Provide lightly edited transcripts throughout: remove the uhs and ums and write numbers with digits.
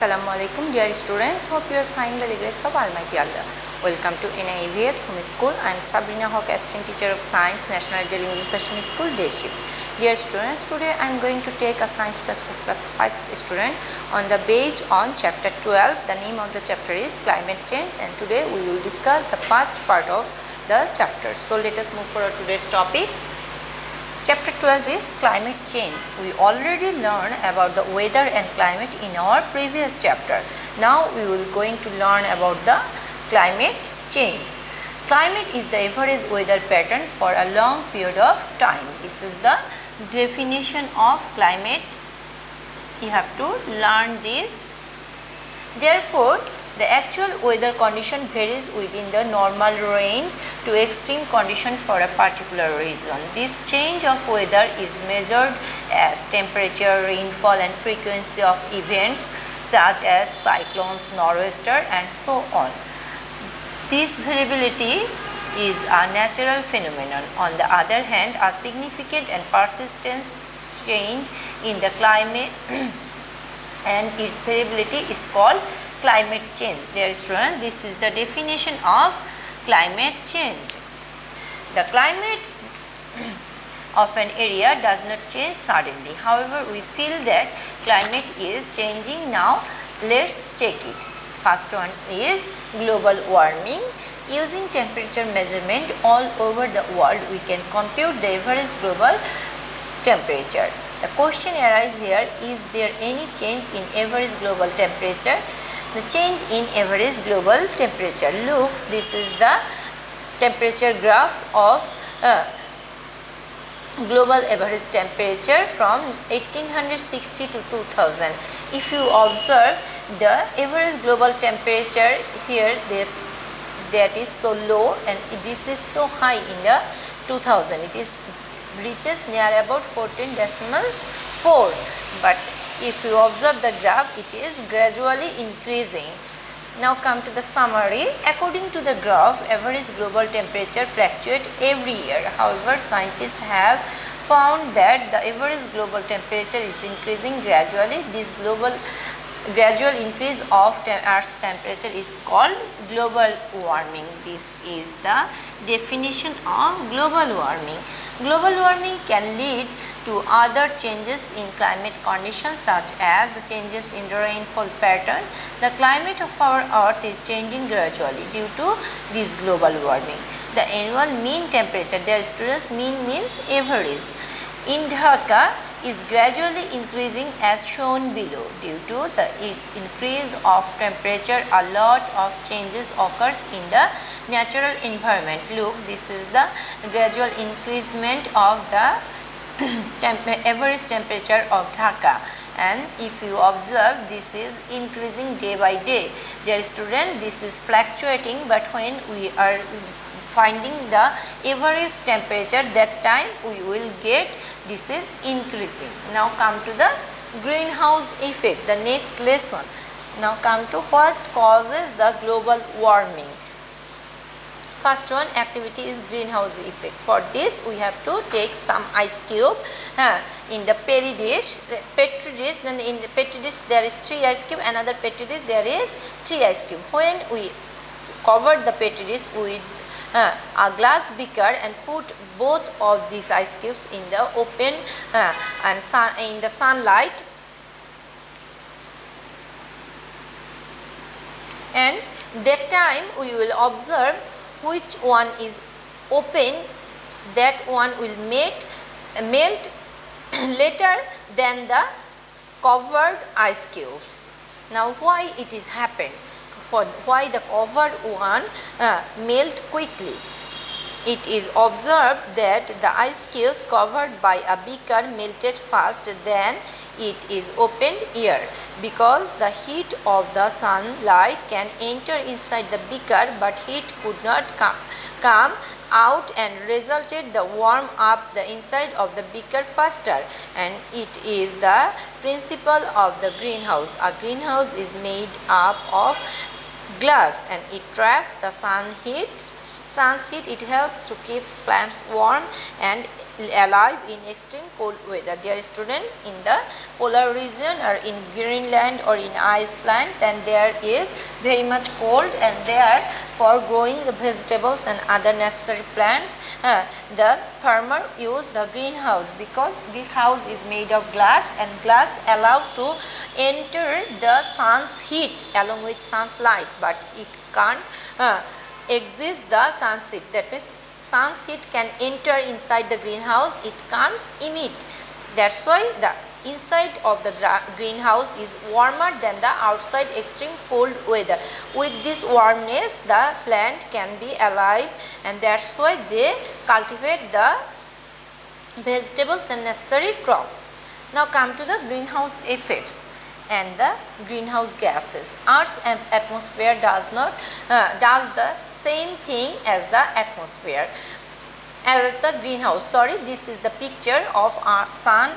Assalamualaikum dear students, hope you are fine by the grace of Almighty Allah. Welcome to NIVS Home School. I am Sabrina Hawk, assistant teacher of science, National Ideal English Special School, Day Shift. Dear students, today I am going to take a science class for class 5 student on the based on chapter 12. The name of the chapter is climate change, and today we will discuss the first part of the chapter. So let us move for today's topic. Chapter 12 is climate change. We already learned about the weather and climate in our previous chapter. Now we will going to learn about the climate change. Climate is the average weather pattern for a long period of time. This is the definition of climate. You have to learn this. Therefore, the actual weather condition varies within the normal range to extreme condition for a particular region. This change of weather is measured as temperature, rainfall and frequency of events such as cyclones, nor'wester and so on. This variability is a natural phenomenon. On the other hand, a significant and persistent change in the climate and its variability is called climate change. Dear students, this is the definition of climate change. The climate of an area does not change suddenly. However, we feel that climate is changing now. Let's check it. First one is global warming. Using temperature measurement all over the world, we can compute the average global temperature. The question arises here, is there any change in average global temperature? The change in average global temperature looks, this is the temperature graph of global average temperature from 1860 to 2000. If you observe the average global temperature here, that is so low and this is so high in the 2000. It is reaches near about 14.4, but if you observe the graph, it is gradually increasing. Now come to the summary. According to the graph, average global temperature fluctuates every year. However, scientists have found that the average global temperature is increasing gradually. This gradual increase of Earth's temperature is called global warming. This is the definition of global warming. Global warming can lead to other changes in climate conditions such as the changes in the rainfall pattern. The climate of our earth is changing gradually due to this global warming. The annual mean temperature, dear students, mean means average, in Dhaka is gradually increasing as shown below. Due to the increase of temperature, a lot of changes occurs in the natural environment. Look, this is the gradual increasement of the average temperature of Dhaka, and if you observe, this is increasing day by day. Dear student, this is fluctuating, but when we are finding the average temperature, that time we will get this is increasing. Now come to the greenhouse effect, the next lesson. Now come to what causes the global warming. First one activity is greenhouse effect. For this we have to take some ice cube in the petri dish. Then in the petri dish there is 3 ice cube, another petri dish there is 3 ice cube. When we cover the petri dish with a glass beaker and put both of these ice cubes in the open in the sunlight, and that time we will observe which one is open, that one will melt later than the covered ice cubes. Now why it is happened? Why the covered one melt quickly? It is observed that the ice cubes covered by a beaker melted faster than it is opened air, because the heat of the sunlight can enter inside the beaker, but heat could not come out and resulted the warm up the inside of the beaker faster, and it is the principle of the greenhouse. A greenhouse is made up of glass and it traps the sun heat Sun's heat, it helps to keep plants warm and alive in extreme cold weather. Dear student, in the polar region or in Greenland or in Iceland, then there is very much cold, and there for growing the vegetables and other necessary plants, the farmer use the greenhouse, because this house is made of glass, and glass allowed to enter the sun's heat along with sun's light, but it can't exist the sun's heat. That means sun's heat can enter inside the greenhouse, it can't emit. That's why the inside of the greenhouse is warmer than the outside extreme cold weather. With this warmness, the plant can be alive, and that's why they cultivate the vegetables and necessary crops. Now come to the greenhouse effects and the greenhouse gases. Earth's atmosphere does the same thing as the atmosphere, as the greenhouse. Sorry, this is the picture of our sun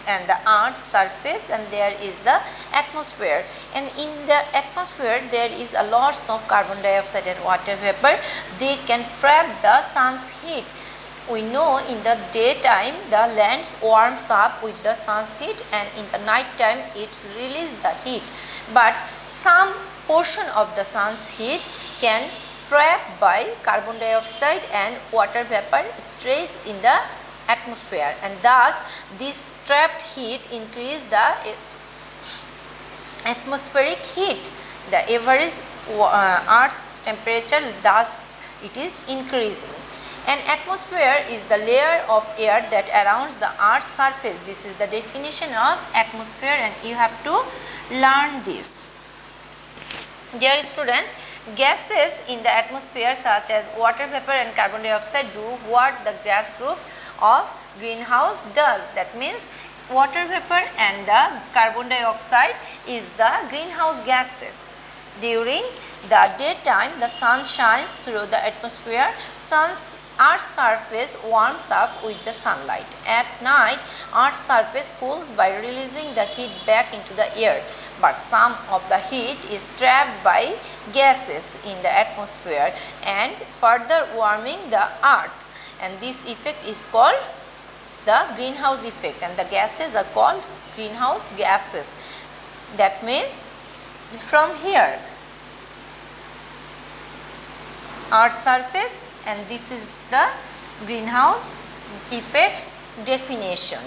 and the earth's surface, and there is the atmosphere, and in the atmosphere there is a lots of carbon dioxide and water vapor. They can trap the sun's heat. We know in the daytime the land warms up with the sun's heat, and in the night time it releases the heat, but some portion of the sun's heat can trap by carbon dioxide and water vapor stays in the atmosphere, and thus this trapped heat increase the atmospheric heat. The average Earth's temperature, thus it is increasing. An atmosphere is the layer of air that surrounds the Earth's surface. This is the definition of atmosphere, and you have to learn this. Dear students, gases in the atmosphere such as water vapor and carbon dioxide do what the gas roof of greenhouse does. That means water vapor and the carbon dioxide is the greenhouse gases. During the daytime, the sun shines through the atmosphere. Earth's surface warms up with the sunlight. At night, Earth's surface cools by releasing the heat back into the air, but some of the heat is trapped by gases in the atmosphere and further warming the earth, and this effect is called the greenhouse effect, and the gases are called greenhouse gases. That means from here, Earth's surface, and this is the greenhouse effects definition.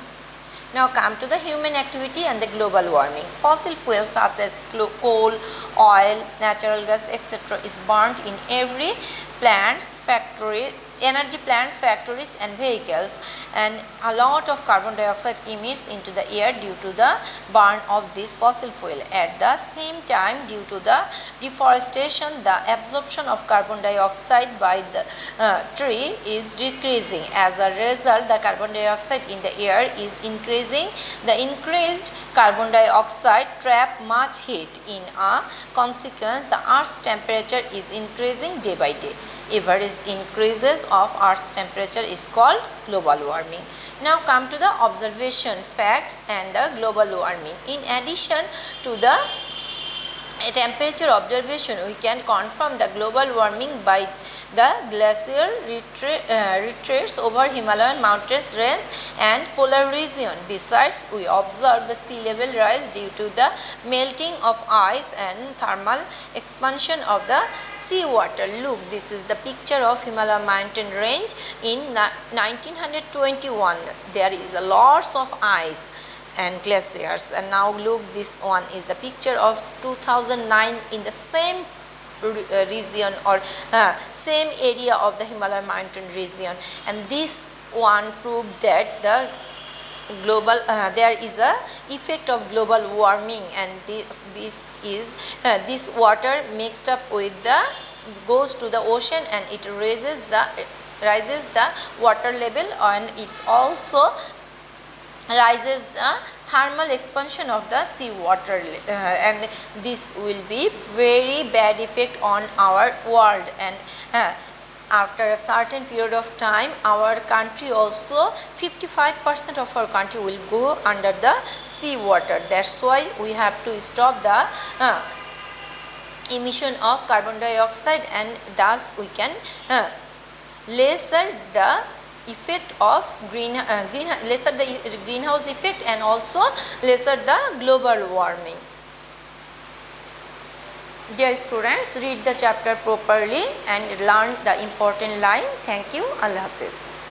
Now come to the human activity and the global warming. Fossil fuels such as coal, oil, natural gas, etc. is burnt in every energy plants, factories and vehicles, and a lot of carbon dioxide emits into the air due to the burn of this fossil fuel. At the same time, due to the deforestation, the absorption of carbon dioxide by the tree is decreasing. As a result, the carbon dioxide in the air is increasing. The increased carbon dioxide trap much heat. In a consequence, the Earth's temperature is increasing day by day. Average increases of Earth's temperature is called global warming. Now come to the observation facts and the global warming. In addition to the temperature observation, we can confirm the global warming by the glacier retreats over Himalayan mountains range and polar region. Besides, we observe the sea level rise due to the melting of ice and thermal expansion of the sea water. Look, this is the picture of Himalayan mountain range in 1921. There is a lots of ice and glaciers, and now look, this one is the picture of 2009 in the same region or same area of the Himalayan mountain region, and this one proved that the global there is a effect of global warming, and this water mixed up with the goes to the ocean and it raises the water level, and it's also rises the thermal expansion of the sea water, and this will be very bad effect on our world, and after a certain period of time our country also 55% of our country will go under the sea water. That's why we have to stop the emission of carbon dioxide, and thus we can lesser the effect of lesser the greenhouse effect and also lesser the global warming. Dear students, read the chapter properly and learn the important line. Thank you. Allah Hafiz.